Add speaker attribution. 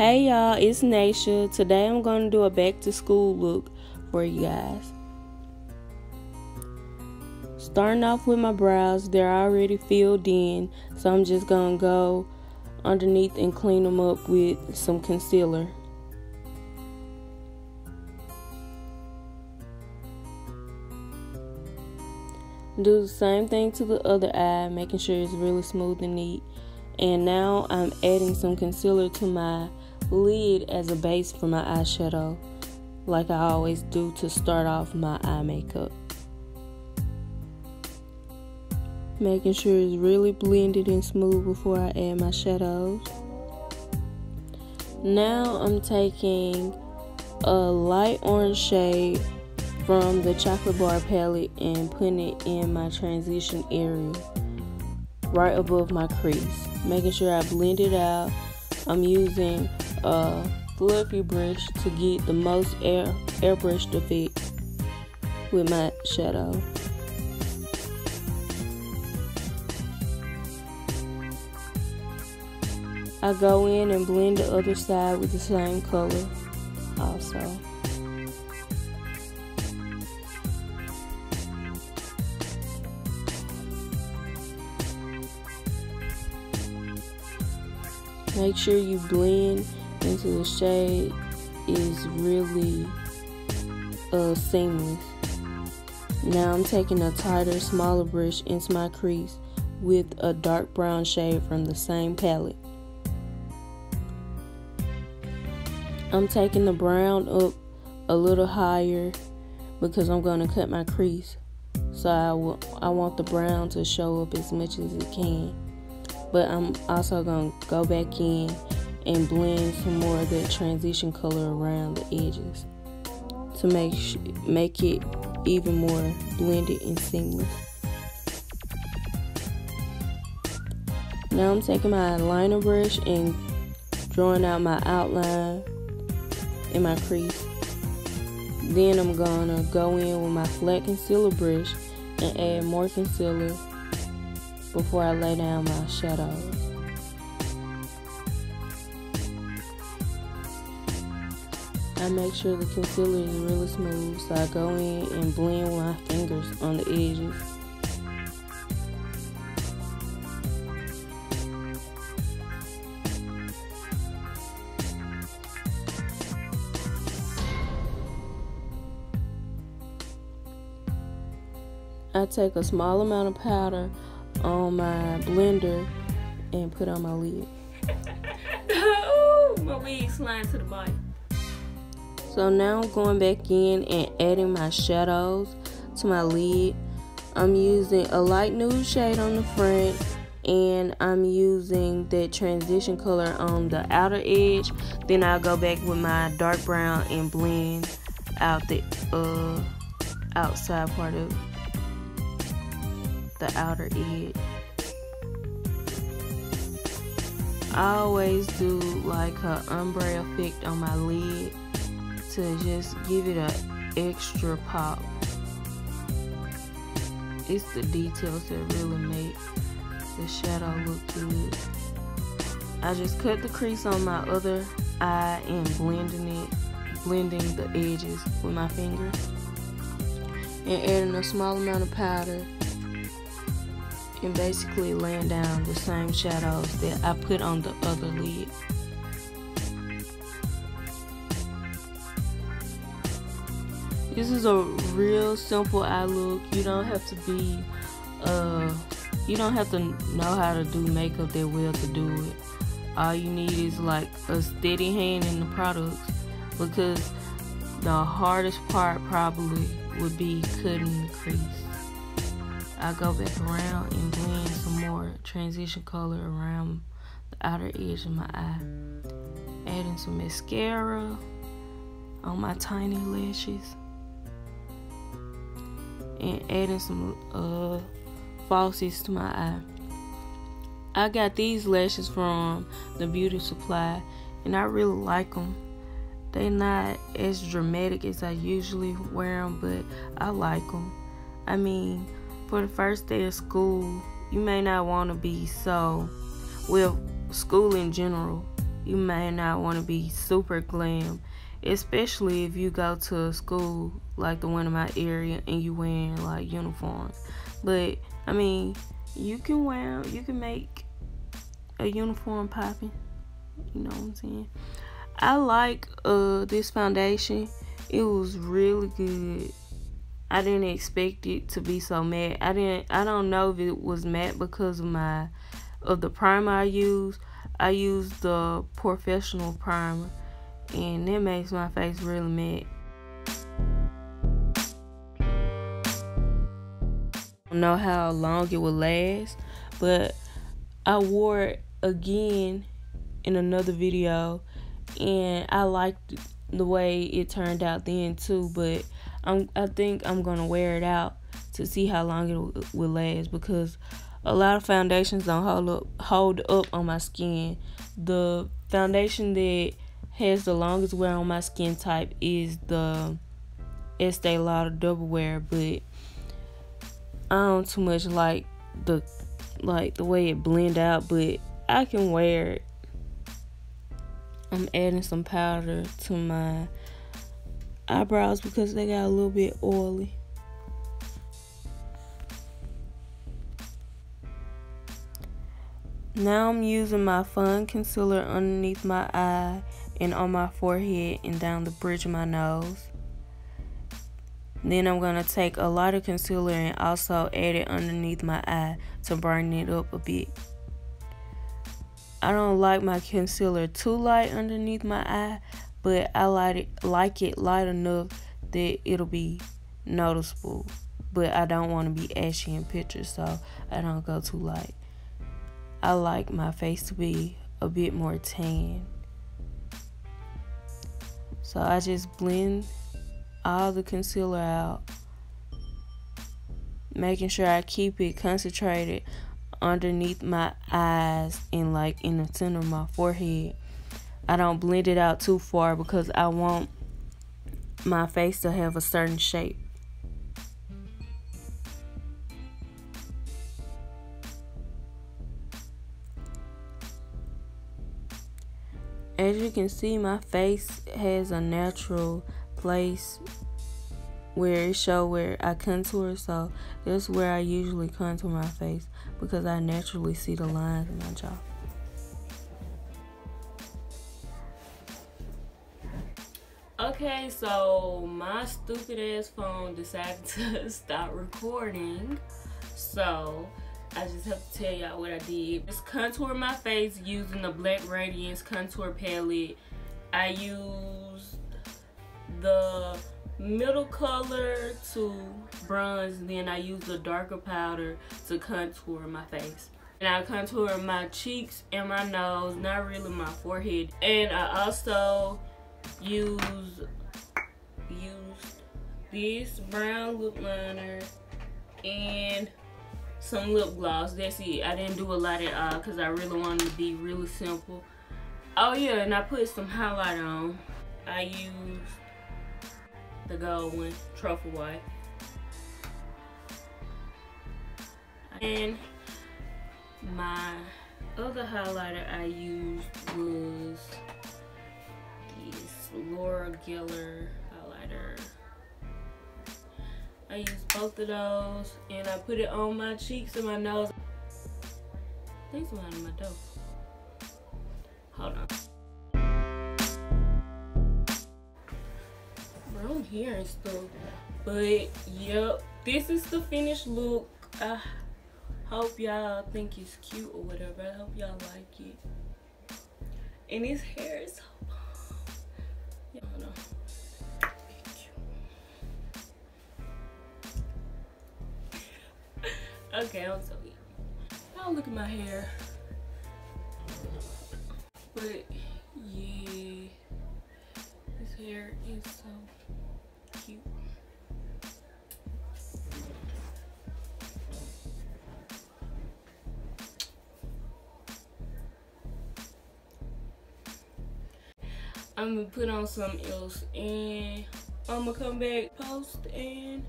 Speaker 1: Hey y'all, it's Naisha. Today I'm going to do a back to school look for you guys. Starting off with my brows, they're already filled in, so I'm just going to go underneath and clean them up with some concealer. Do the same thing to the other eye, making sure it's really smooth and neat. And now I'm adding some concealer to my lid as a base for my eyeshadow, like I always do to start off my eye makeup. Making sure it's really blended and smooth before I add my shadows. Now I'm taking a light orange shade from the Chocolate Bar palette and putting it in my transition area right above my crease, making sure I blend it out. I'm using a fluffy brush to get the most airbrushed effect with my shadow. I go in and blend the other side with the same color also. Make sure you blend into the shade is really seamless. Now I'm taking a tighter, smaller brush into my crease with a dark brown shade from the same palette. I'm taking the brown up a little higher because I'm going to cut my crease. So I want the brown to show up as much as it can. But I'm also going to go back in and blend some more of that transition color around the edges to make it even more blended and seamless. Now I'm taking my liner brush and drawing out my outline in my crease. Then I'm going to go in with my flat concealer brush and add more concealer before I lay down my shadows. I make sure the concealer is really smooth, so I go in and blend with my fingers on the edges. I take a small amount of powder on my blender and put on my lid.
Speaker 2: Oh, my wig sliding to the bottom.
Speaker 1: So now I'm going back in and adding my shadows to my lid. I'm using a light nude shade on the front, and I'm using that transition color on the outer edge. Then I'll go back with my dark brown and blend out the outside part of the outer edge. I always do like an ombre effect on my lid to just give it an extra pop. It's the details that really make the shadow look good. I just cut the crease on my other eye and blending the edges with my finger and adding a small amount of powder and basically laying down the same shadows that I put on the other lid. This is a real simple eye look. You don't have to know how to do makeup that well to do it. All you need is like a steady hand in the products, because the hardest part probably would be cutting the crease. I go back around and blend some more transition color around the outer edge of my eye. Adding some mascara on my tiny lashes. And adding some falsies to my eye. I got these lashes from the beauty supply, and I really like them. They're not as dramatic as I usually wear them, but I like them. I mean, for the first day of school, you may not want to be so, well, school in general, you may not want to be super glam, especially if you go to a school like the one in my area and you wearing like uniforms. But I mean, you can make a uniform popping. You know what I'm saying? I like this foundation. It was really good. I didn't expect it to be so matte. I don't know if it was matte because of the primer I used. I used the Professional primer, and that makes my face really matte. I don't know how long it will last, but I wore it again in another video, and I liked the way it turned out then too. But I think I'm gonna wear it out to see how long it will last, because a lot of foundations don't hold up on my skin. The foundation that has the longest wear on my skin type is the Estee Lauder Double Wear, but I don't too much like the way it blend out, but I can wear it. I'm adding some powder to my eyebrows because they got a little bit oily. Now I'm using my Fun Concealer underneath my eye and on my forehead and down the bridge of my nose. Then I'm going to take a lot of concealer and also add it underneath my eye to brighten it up a bit. I don't like my concealer too light underneath my eye, but I like it light enough that it'll be noticeable. But I don't want to be ashy in pictures, so I don't go too light. I like my face to be a bit more tan. So I just blend all the concealer out, making sure I keep it concentrated underneath my eyes and like in the center of my forehead. I don't blend it out too far because I want my face to have a certain shape. As you can see, my face has a natural place where it shows where I contour, so that's where I usually contour my face because I naturally see the lines in my jaw. Okay, so my stupid ass phone decided to stop recording, so I just have to tell y'all what I did. Just contour my face using the Black Radiance contour palette. I used the middle color to bronze, and then I used the darker powder to contour my face. And I contour my cheeks and my nose, not really my forehead. And I also used this brown lip liner and some lip gloss. That's it. I didn't do a lot at all because I really wanted to be really simple. Oh yeah, and I put some highlight on. I used the gold one, Truffle White. And my other highlighter I used was this Laura Geller highlighter. I used both of those and I put it on my cheeks and my nose. I think somebody in my door. Hold on. Bro, I'm hearing stuff. But yep, this is the finished look. I hope y'all think it's cute or whatever. I hope y'all like it. And his hair is so long. Y'all know. Okay, I'm so weak. Oh, look at my hair. But yeah, this hair is so cute. I'm gonna put on something else and I'm gonna come back, post, and